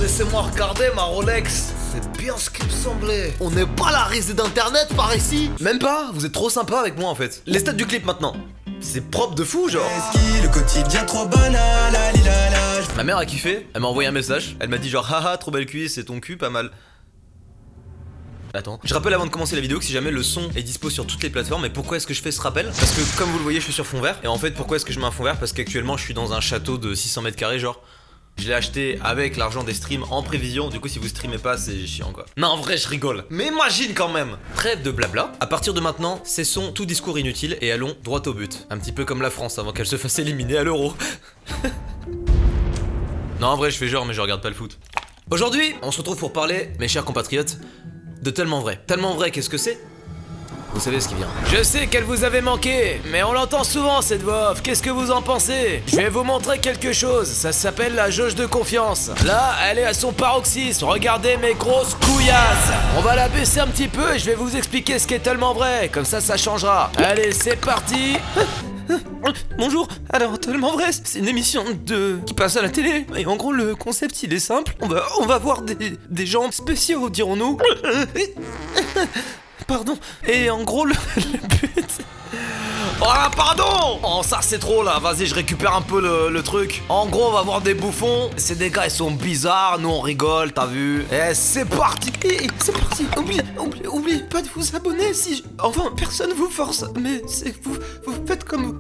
Laissez-moi regarder ma Rolex. C'est bien ce qu'il me semblait. On n'est pas la risée d'internet par ici. Même pas, vous êtes trop sympa avec moi en fait. Les stats du clip maintenant. C'est propre de fou genre. Le quotidien trop banal, Ma mère a kiffé, elle m'a envoyé un message. Elle m'a dit genre haha trop belle cuisse et ton cul pas mal. Attends, je rappelle avant de commencer la vidéo que si jamais le son est dispo sur toutes les plateformes, mais pourquoi est-ce que je fais ce rappel? Parce que comme vous le voyez je suis sur fond vert. Et en fait pourquoi est-ce que je mets un fond vert? Parce qu'actuellement je suis dans un château de 600 mètres carrés genre. Je l'ai acheté avec l'argent des streams en prévision, du coup si vous streamez pas c'est chiant quoi. Non en vrai je rigole, mais imagine quand même. Trêve de blabla, à partir de maintenant cessons tout discours inutile et allons droit au but. Un petit peu comme la France avant qu'elle se fasse éliminer à l'euro. Non en vrai je fais genre mais je regarde pas le foot. Aujourd'hui on se retrouve pour parler, mes chers compatriotes, de Tellement Vrai. Tellement Vrai, qu'est-ce que c'est? Vous savez ce qui vient. Je sais qu'elle vous avait manqué, mais on l'entend souvent cette voix off. Qu'est-ce que vous en pensez? Je vais vous montrer quelque chose, ça s'appelle la jauge de confiance. Là, elle est à son paroxysme, regardez mes grosses couillasses. On va la baisser un petit peu et je vais vous expliquer ce qui est Tellement Vrai, comme ça changera. Allez, c'est parti. Bonjour, alors Tellement Vrai, c'est une émission qui passe à la télé. Et en gros le concept il est simple, on va voir des gens spéciaux dirons-nous. Pardon, et en gros le but... Oh là, pardon! Oh ça c'est trop là, vas-y je récupère un peu le truc. En gros on va voir des bouffons, ces des gars ils sont bizarres, nous on rigole, t'as vu? Et c'est parti! C'est parti! Oubliez pas de vous abonner si... Enfin personne vous force, mais c'est vous faites comme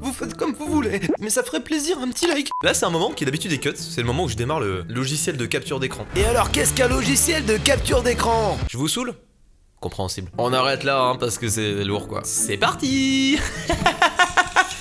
vous voulez. Mais ça ferait plaisir un petit like. Là c'est un moment qui d'habitude est cut, c'est le moment où je démarre le logiciel de capture d'écran. Et alors qu'est-ce qu'un logiciel de capture d'écran? Je vous saoule? Compréhensible. On arrête là hein, parce que c'est lourd quoi. C'est parti.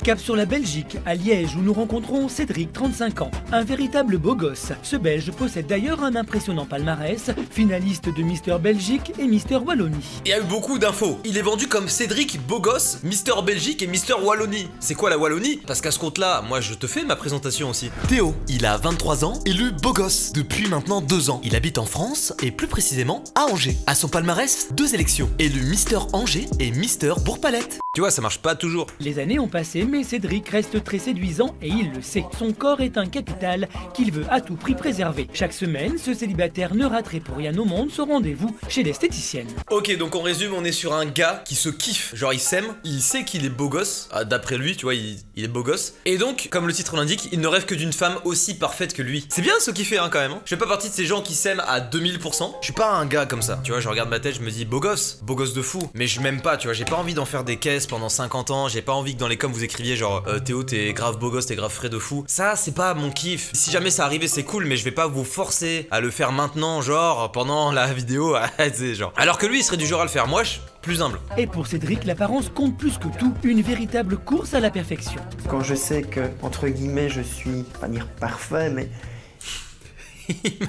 Cap sur la Belgique, à Liège, où nous rencontrons Cédric, 35 ans, un véritable beau gosse. Ce Belge possède d'ailleurs un impressionnant palmarès, finaliste de Mister Belgique et Mister Wallonie. Il y a eu beaucoup d'infos. Il est vendu comme Cédric, beau gosse, Mister Belgique et Mister Wallonie. C'est quoi la Wallonie? Parce qu'à ce compte-là, moi je te fais ma présentation aussi. Théo, il a 23 ans, élu beau gosse depuis maintenant 2 ans. Il habite en France et plus précisément à Angers. À son palmarès, 2 élections. Élu Mister Angers et Mister Bourg-Palette. Tu vois, ça marche pas toujours. Les années ont passé, mais Cédric reste très séduisant et il le sait. Son corps est un capital qu'il veut à tout prix préserver. Chaque semaine, ce célibataire ne raterait pour rien au monde son rendez-vous chez l'esthéticienne. Ok, donc on résume, on est sur un gars qui se kiffe. Genre il s'aime, il sait qu'il est beau gosse. D'après lui, tu vois, il est beau gosse. Et donc, comme le titre l'indique, il ne rêve que d'une femme aussi parfaite que lui. C'est bien ce qu'il fait hein, quand même. Hein. Je fais pas partie de ces gens qui s'aiment à 2000%. Je suis pas un gars comme ça. Tu vois, je regarde ma tête, je me dis beau gosse de fou. Mais je m'aime pas, tu vois, j'ai pas envie d'en faire des caisses pendant 50 ans. J'ai pas envie que dans les coms vous écriviez genre Théo t'es grave beau gosse, t'es grave frais de fou. Ça c'est pas mon kiff. Si jamais ça arrivait c'est cool, mais je vais pas vous forcer à le faire maintenant genre pendant la vidéo. C'est genre. Alors que lui il serait du genre à le faire. Moi je suis plus humble. Et pour Cédric, l'apparence compte plus que tout, une véritable course à la perfection. Quand je sais que, entre guillemets, je suis, pas dire parfait, mais...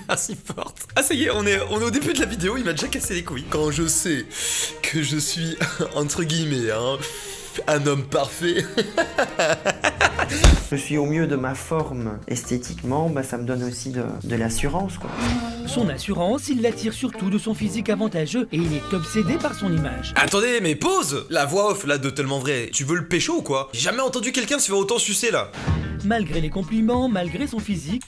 Merci forte. Ah ça y est, on est au début de la vidéo, il m'a déjà cassé les couilles. Quand je sais que je suis, entre guillemets, hein, un homme parfait. Je suis au mieux de ma forme esthétiquement, bah ça me donne aussi de l'assurance quoi. Son assurance, il l'attire surtout de son physique avantageux et il est obsédé par son image. Attendez, mais pause! La voix off là de Tellement Vrai, tu veux le pécho ou quoi? J'ai jamais entendu quelqu'un se faire autant sucer là. Malgré les compliments, malgré son physique...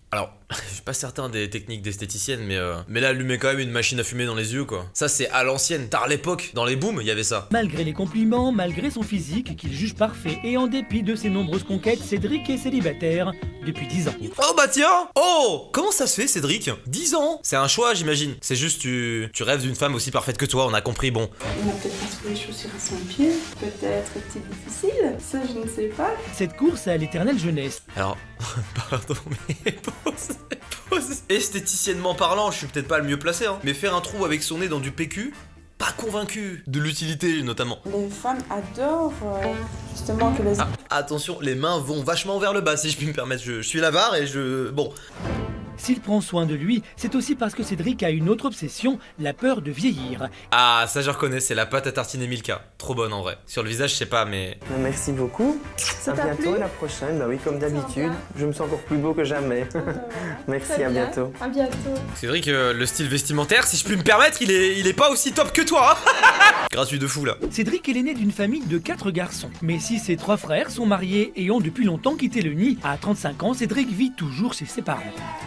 Alors, je suis pas certain des techniques d'esthéticienne, mais là, elle lui met quand même une machine à fumer dans les yeux, quoi. Ça, c'est à l'ancienne, tard l'époque, dans les booms, il y avait ça. Malgré les compliments, malgré son physique, qu'il juge parfait, et en dépit de ses nombreuses conquêtes, Cédric est célibataire depuis 10 ans. Oh bah tiens! Oh! Comment ça se fait, Cédric? 10 ans? C'est un choix, j'imagine. C'est juste, tu rêves d'une femme aussi parfaite que toi, on a compris, bon. Il n'a peut-être pas trouvé les chaussures à son pied, peut-être est-il difficile, ça je ne sais pas. Cette course à l'éternelle jeunesse. Alors, pardon, mais pause. Esthéticiennement parlant, je suis peut-être pas le mieux placé, hein. Mais faire un trou avec son nez dans du PQ, pas convaincu de l'utilité notamment. Les femmes adorent justement que les... Attention, les mains vont vachement vers le bas si je puis me permettre, je suis l'avare et bon... S'il prend soin de lui, c'est aussi parce que Cédric a une autre obsession, la peur de vieillir. Ah, ça je reconnais, c'est la pâte à tartiner Milka. Trop bonne en vrai. Sur le visage, je sais pas, mais... Merci beaucoup. Ça à t'a bientôt, plu? à la prochaine. Bah oui, comme d'habitude. Je me sens encore plus beau que jamais. Merci, à bientôt. À bientôt. C'est vrai que le style vestimentaire, si je puis me permettre, il est pas aussi top que toi. Gratuit de fou là. Cédric est l'aîné d'une famille de 4 garçons. Mais si ses 3 frères sont mariés et ont depuis longtemps quitté le nid, à 35 ans, Cédric vit toujours chez ses parents.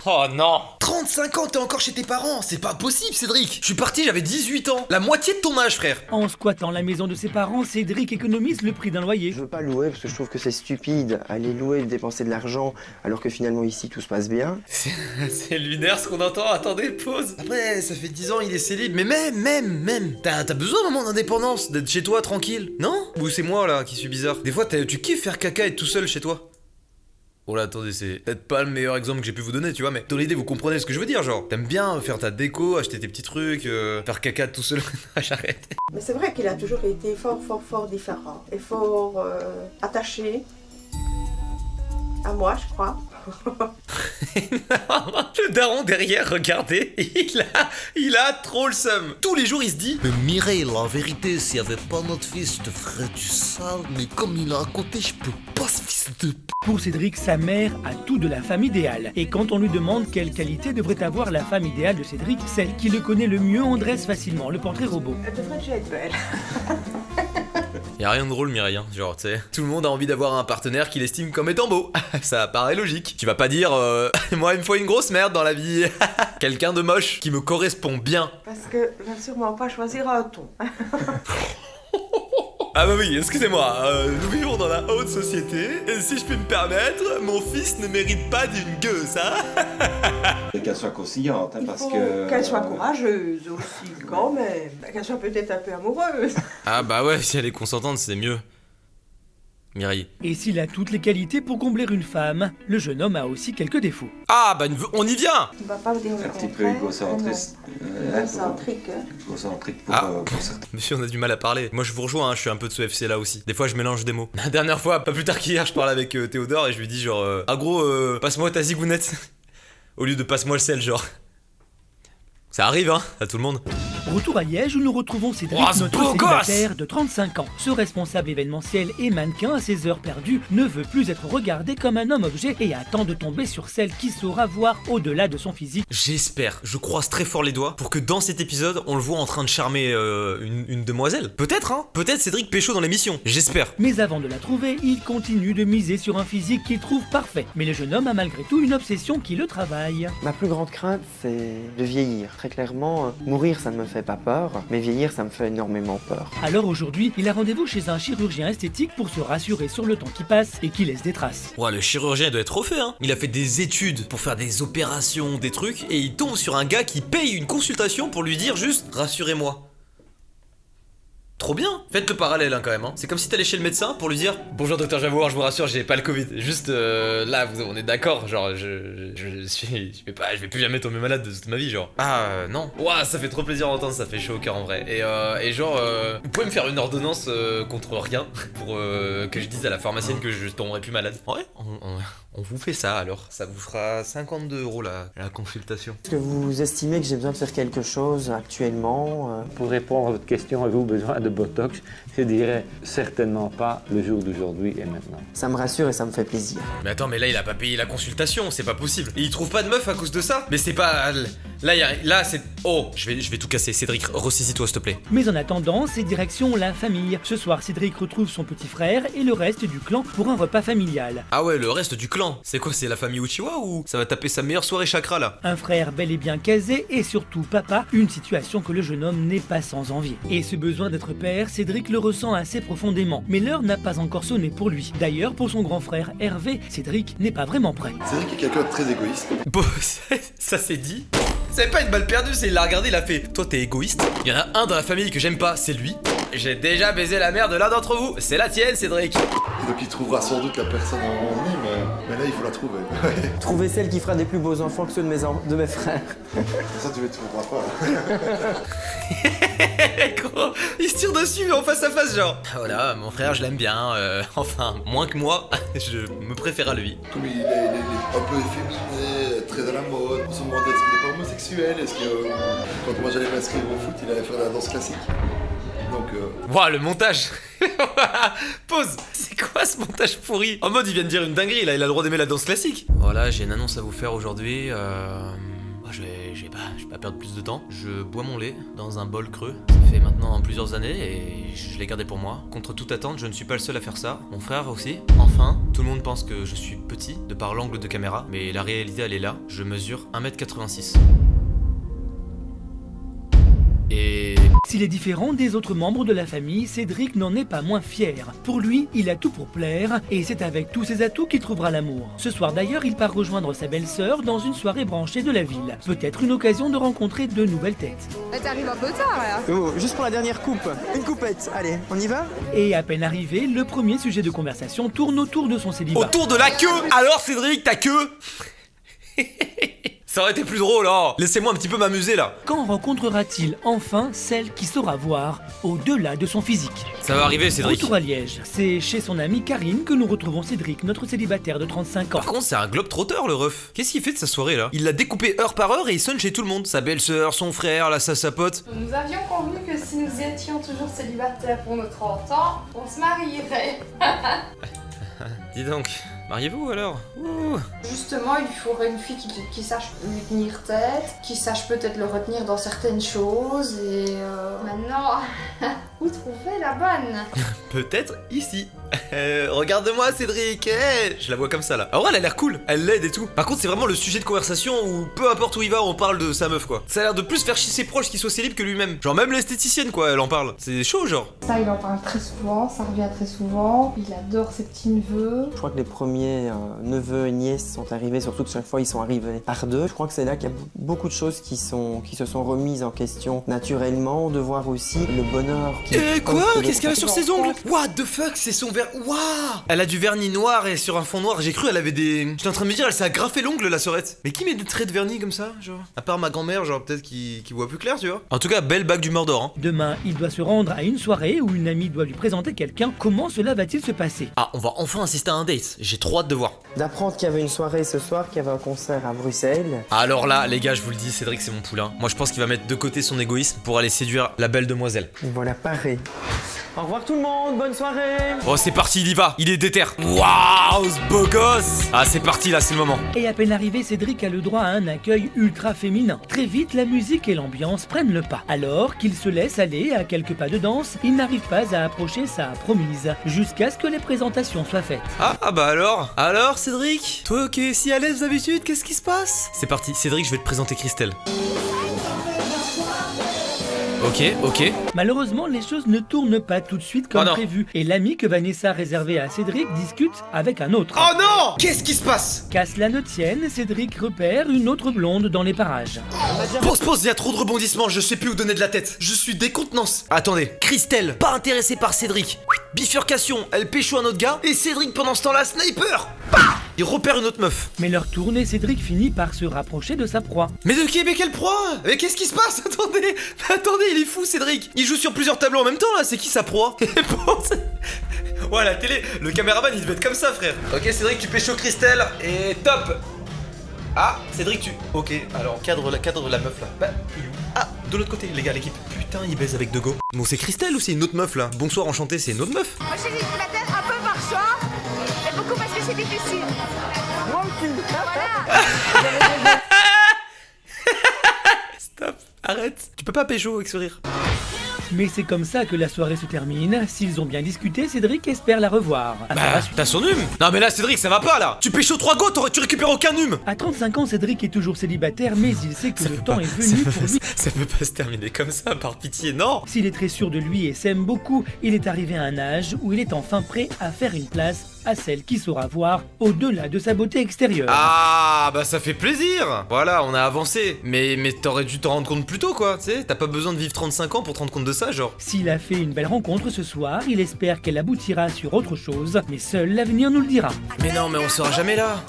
Oh non. 35 ans, t'es encore chez tes parents. C'est pas possible, Cédric. Je suis parti, j'avais 18 ans. La moitié de ton âge, frère. En squattant la maison de ses parents, Cédric économise le prix d'un loyer. Je veux pas louer parce que je trouve que c'est stupide. Aller louer et dépenser de l'argent alors que finalement ici tout se passe bien. C'est lunaire ce qu'on entend. Attendez, pause. Après, ça fait 10 ans, il est célib. Mais même. T'as besoin d'un moment d'indépendance, d'être chez toi tranquille. Non? Ou c'est moi là qui suis bizarre? Des fois, tu kiffes faire caca et être tout seul chez toi. Oh là, attendez, c'est peut-être pas le meilleur exemple que j'ai pu vous donner, tu vois, mais dans l'idée, vous comprenez ce que je veux dire, genre. T'aimes bien faire ta déco, acheter tes petits trucs, faire caca tout seul. J'arrête. Mais c'est vrai qu'il a toujours été fort différent. Et fort attaché à moi, je crois. Le daron derrière, regardez, il a trop le seum. Tous les jours, il se dit Mais Mireille, la vérité, s'il y avait pas notre fils, je te ferais du sale, mais comme il est à côté, je peux pas, ce fils de p. Pour Cédric, sa mère a tout de la femme idéale. Et quand on lui demande quelle qualité devrait avoir la femme idéale de Cédric, celle qui le connaît le mieux en dresse facilement le portrait robot. Elle devrait déjà être belle. Y'a rien de drôle, Mireille, hein. Genre, tu sais, tout le monde a envie d'avoir un partenaire qu'il estime comme étant beau. Ça paraît logique. Tu vas pas dire, moi, il me faut une grosse merde dans la vie. Quelqu'un de moche qui me correspond bien. Parce que je vais sûrement pas choisir un ton. Ah bah oui, excusez-moi, nous vivons dans la haute société, et si je puis me permettre, mon fils ne mérite pas d'une gueuse, hein. Et qu'elle soit conciliante, hein, Il parce faut que... qu'elle soit courageuse aussi, quand même. Qu'elle soit peut-être un peu amoureuse. Ah bah ouais, si elle est consentante, c'est mieux. Mireille. Et s'il a toutes les qualités pour combler une femme, le jeune homme a aussi quelques défauts. Ah bah on y vient. On va pas le dire le Un petit peu contraire, égocentriste. égocentrique. Égocentrique Ah. pour certains. Monsieur, on a du mal à parler. Moi je vous rejoins, hein, je suis un peu de ce FC là aussi. Des fois je mélange des mots. La dernière fois, pas plus tard qu'hier, je parlais avec Théodore et je lui dis genre ah gros, passe-moi ta zigounette. Au lieu de passe-moi le sel, genre. Ça arrive, hein, à tout le monde. Retour à Liège où nous retrouvons Cédric, Oh, ce notre beau célibataire de 35 ans. Ce responsable événementiel et mannequin à ses heures perdues ne veut plus être regardé comme un homme-objet et attend de tomber sur celle qui saura voir au-delà de son physique. J'espère, je croise très fort les doigts pour que dans cet épisode, on le voit en train de charmer une demoiselle. Peut-être, hein. Peut-être Cédric Pécho dans l'émission. J'espère. Mais avant de la trouver, il continue de miser sur un physique qu'il trouve parfait. Mais le jeune homme a malgré tout une obsession qui le travaille. Ma plus grande crainte, c'est de vieillir. Très clairement, mourir, ça ne me fait pas peur, mais vieillir, ça me fait énormément peur. Alors aujourd'hui, il a rendez-vous chez un chirurgien esthétique pour se rassurer sur le temps qui passe et qui laisse des traces. Ouais, le chirurgien il doit être refait, hein. Il a fait des études pour faire des opérations, des trucs, et il tombe sur un gars qui paye une consultation pour lui dire juste rassurez-moi. Trop bien. Faites le parallèle hein, quand même. Hein. C'est comme si t'allais chez le médecin pour lui dire bonjour docteur Javour, je vous rassure, j'ai pas le Covid. Juste là, on est d'accord. Genre, je vais plus jamais tomber malade de toute ma vie. Genre, ah non. Ouah, ça fait trop plaisir d'entendre, ça fait chaud au cœur en vrai. Et genre, vous pouvez me faire une ordonnance contre rien pour que je dise à la pharmacienne que je tomberai plus malade. Ouais, on vous fait ça alors. Ça vous fera 52 € la consultation. Est-ce que vous estimez que j'ai besoin de faire quelque chose actuellement Pour répondre à votre question, avez-vous besoin de Botox? Je dirais certainement pas le jour d'aujourd'hui et maintenant. Ça me rassure et ça me fait plaisir. Mais attends, mais là il a pas payé la consultation, c'est pas possible. Et il trouve pas de meuf à cause de ça? Mais c'est pas... Là c'est... Oh, je vais tout casser. Cédric, ressaisis-toi s'il te plaît. Mais en attendant, c'est direction la famille. Ce soir, Cédric retrouve son petit frère et le reste du clan pour un repas familial. Ah ouais, le reste du clan. C'est quoi, c'est la famille Uchiwa ou ça va taper sa meilleure soirée chakra là? Un frère bel et bien casé et surtout papa, une situation que le jeune homme n'est pas sans envier. Et ce besoin d'être père, Cédric le ressent assez profondément. Mais l'heure n'a pas encore sonné pour lui. D'ailleurs, pour son grand frère Hervé, Cédric n'est pas vraiment prêt. Cédric est quelqu'un de très égoïste. Bon, ça c'est dit. C'est pas une balle perdue, c'est il l'a regardé, il a fait toi t'es égoïste. Il y en a un dans la famille que j'aime pas, c'est lui. J'ai déjà baisé la mère de l'un d'entre vous, c'est la tienne Cédric. Et donc il trouvera sans doute la personne en lui, mais là il faut la trouver. Trouver celle qui fera des plus beaux enfants que ceux de mes frères. Ça tu ne trouveras pas. Gros, il se tire dessus en face à face genre. Voilà, mon frère je l'aime bien, enfin moins que moi, je me préfère à lui. Comme il est un peu efféminé, très à la mode, on se demandait est-ce qu'il n'est pas homosexuel, est-ce que quand moi j'allais m'inscrire au foot, il allait faire de la danse classique. Donc Ouah, le montage. Pause. C'est quoi ce montage pourri? En mode il vient de dire une dinguerie là, il a le droit d'aimer la danse classique. Voilà, j'ai une annonce à vous faire aujourd'hui. Je vais pas perdre plus de temps. Je bois mon lait dans un bol creux. Ça fait maintenant plusieurs années et je l'ai gardé pour moi. Contre toute attente, je ne suis pas le seul à faire ça. Mon frère aussi. Enfin, tout le monde pense que je suis petit de par l'angle de caméra, mais la réalité elle est là. Je mesure 1m86. Et... S'il est différent des autres membres de la famille, Cédric n'en est pas moins fier. Pour lui, il a tout pour plaire, et c'est avec tous ses atouts qu'il trouvera l'amour. Ce soir d'ailleurs, il part rejoindre sa belle-sœur dans une soirée branchée de la ville. Peut-être une occasion de rencontrer de nouvelles têtes. T'arrives un peu tard là. Oh, juste pour la dernière coupe, une coupette, allez, on y va? Et à peine arrivé, le premier sujet de conversation tourne autour de son célibat. Autour de la queue. Alors Cédric, ta queue. Ça aurait été plus drôle, hein. Laissez-moi un petit peu m'amuser là. Quand rencontrera-t-il enfin celle qui saura voir au-delà de son physique? Ça va arriver Cédric. Retour à Liège, c'est chez son amie Karine que nous retrouvons Cédric, notre célibataire de 35 ans. Par contre c'est un globe-trotter le ref. Qu'est-ce qu'il fait de sa soirée là? Il l'a découpé heure par heure et il sonne chez tout le monde. Sa belle-sœur, son frère, là sa pote. Nous avions convenu que si nous étions toujours célibataires pour nos 30 ans, on se marierait. Dis donc, mariez-vous alors? Ouh. Justement, il faudrait une fille qui sache lui tenir tête, qui sache peut-être le retenir dans certaines choses et maintenant, où trouver la bonne? Peut-être ici. Regarde-moi Cédric, je la vois comme ça là. Alors elle a l'air cool, elle l'aide et tout. Par contre c'est vraiment le sujet de conversation où peu importe où il va on parle de sa meuf quoi. Ça a l'air de plus faire chier ses proches qui soient célibes que lui-même. Genre même l'esthéticienne quoi, elle en parle. C'est chaud genre. Ça il en parle très souvent, ça revient très souvent. Il adore ses petits neveux. Je crois que les premiers neveux et nièces sont arrivés, surtout que chaque fois ils sont arrivés par deux. Je crois que c'est là qu'il y a beaucoup de choses qui se sont remises en question naturellement, de voir aussi le bonheur qui... Quoi? Qu'est-ce qu'elle a sur ses ongles? What the fuck? C'est son verre... Waouh! Elle a du vernis noir et sur un fond noir. J'ai cru elle avait des... J'étais en train de me dire elle s'est agrafé l'ongle la sœurette. Mais qui met des traits de vernis comme ça genre? À part ma grand-mère genre peut-être qui voit plus clair tu vois. En tout cas belle bague du Mordor hein. Demain, il doit se rendre à une soirée où une amie doit lui présenter quelqu'un. Comment cela va-t-il se passer? Ah on va enfin assister à un date. J'ai trop hâte de voir. D'apprendre qu'il y avait une soirée ce soir, qu'il y avait un concert à Bruxelles. Alors là les gars je vous le dis Cédric c'est mon poulain. Moi je pense qu'il va mettre de côté son égoïsme pour aller séduire la belle demoiselle. Voilà paré. Au revoir tout le monde, bonne soirée. Oh c'est parti il y va, il est déter. Waouh ce beau gosse. Ah c'est parti là c'est le moment. Et à peine arrivé, Cédric a le droit à un accueil ultra féminin. Très vite, la musique et l'ambiance prennent le pas. Alors qu'il se laisse aller à quelques pas de danse, il n'arrive pas à approcher sa promise, jusqu'à ce que les présentations soient faites. Ah bah alors Cédric, toi ok si à l'aise d'habitude, qu'est-ce qui se passe? C'est parti, Cédric je vais te présenter Christelle. Ok. Malheureusement, les choses ne tournent pas tout de suite comme prévu, et l'ami que Vanessa réservait à Cédric discute avec un autre. Oh non! Qu'est-ce qui se passe? Qu'à cela ne tienne, Cédric repère une autre blonde dans les parages. Pause, il y a trop de rebondissements, je sais plus où donner de la tête. Je suis décontenance. Attendez, Christelle, pas intéressée par Cédric. Bifurcation, elle pécho un autre gars, et Cédric pendant ce temps-là, sniper! Bah! Il repère une autre meuf. Mais leur tourne et Cédric finit par se rapprocher de sa proie. Mais de qui? Mais quelle proie? Mais qu'est-ce qui se passe? Attendez, il est fou Cédric. Il joue sur plusieurs tableaux en même temps là, c'est qui sa proie? Ouais la télé, le caméraman il devait être comme ça frère. Ok Cédric tu pécho Christelle et top. Ah Cédric tu... Ok alors cadre la meuf là. Bah il est où? Ah de l'autre côté les gars l'équipe. Putain il baise avec Dego. Bon c'est Christelle ou c'est une autre meuf là? Bonsoir enchanté c'est une autre meuf? Moi j'ai dit la tête un peu par choix, et beaucoup parce que c'est difficile. Moi aussi. Voilà. Stop, arrête. Tu peux pas pécho avec ce rire. Mais c'est comme ça que la soirée se termine. S'ils ont bien discuté, Cédric espère la revoir. Bah, t'as son hume. Non mais là Cédric ça va pas là. Tu pécho 3 go, tu récupères aucun hume. À 35 ans, Cédric est toujours célibataire, mais il sait que le temps est venu pour lui. Ça peut pas se terminer comme ça, par pitié, non. S'il est très sûr de lui et s'aime beaucoup, il est arrivé à un âge où il est enfin prêt à faire une place à celle qui saura voir au-delà de sa beauté extérieure. Ah bah ça fait plaisir. Voilà, on a avancé. Mais t'aurais dû t'en rendre compte plus tôt quoi, tu sais. T'as pas besoin de vivre 35 ans pour te rendre compte de ça, genre. S'il a fait une belle rencontre ce soir, il espère qu'elle aboutira sur autre chose, mais seul l'avenir nous le dira. Mais non, mais on sera jamais là.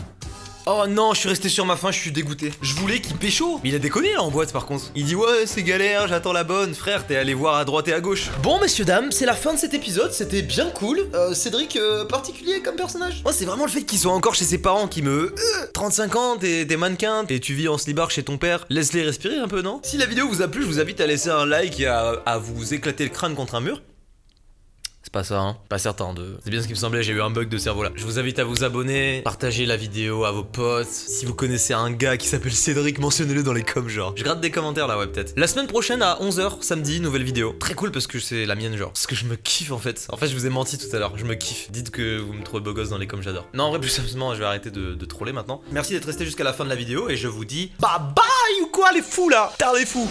Oh non, je suis resté sur ma faim, je suis dégoûté. Je voulais qu'il pécho. Mais il a déconné là en boîte par contre. Il dit ouais c'est galère, j'attends la bonne. Frère, t'es allé voir à droite et à gauche. Bon messieurs dames, c'est la fin de cet épisode, c'était bien cool. Cédric, particulier comme personnage. Moi c'est vraiment le fait qu'il soit encore chez ses parents qui me... 35 ans, t'es mannequin, et tu vis en slibard chez ton père. Laisse-les respirer un peu, non? Si la vidéo vous a plu, je vous invite à laisser un like et à vous éclater le crâne contre un mur. C'est pas ça, hein. Pas certain de... C'est bien ce qui me semblait, j'ai eu un bug de cerveau là. Je vous invite à vous abonner, partager la vidéo à vos potes. Si vous connaissez un gars qui s'appelle Cédric, mentionnez-le dans les coms genre. Je gratte des commentaires là, ouais, peut-être. La semaine prochaine à 11h, samedi, nouvelle vidéo. Très cool parce que c'est la mienne genre. Parce que je me kiffe en fait. En fait, je vous ai menti tout à l'heure, je me kiffe. Dites que vous me trouvez beau gosse dans les coms, j'adore. Non, en vrai, plus sérieusement, je vais arrêter de troller maintenant. Merci d'être resté jusqu'à la fin de la vidéo et je vous dis... Bye bye ou quoi les fous là? T'as les fous.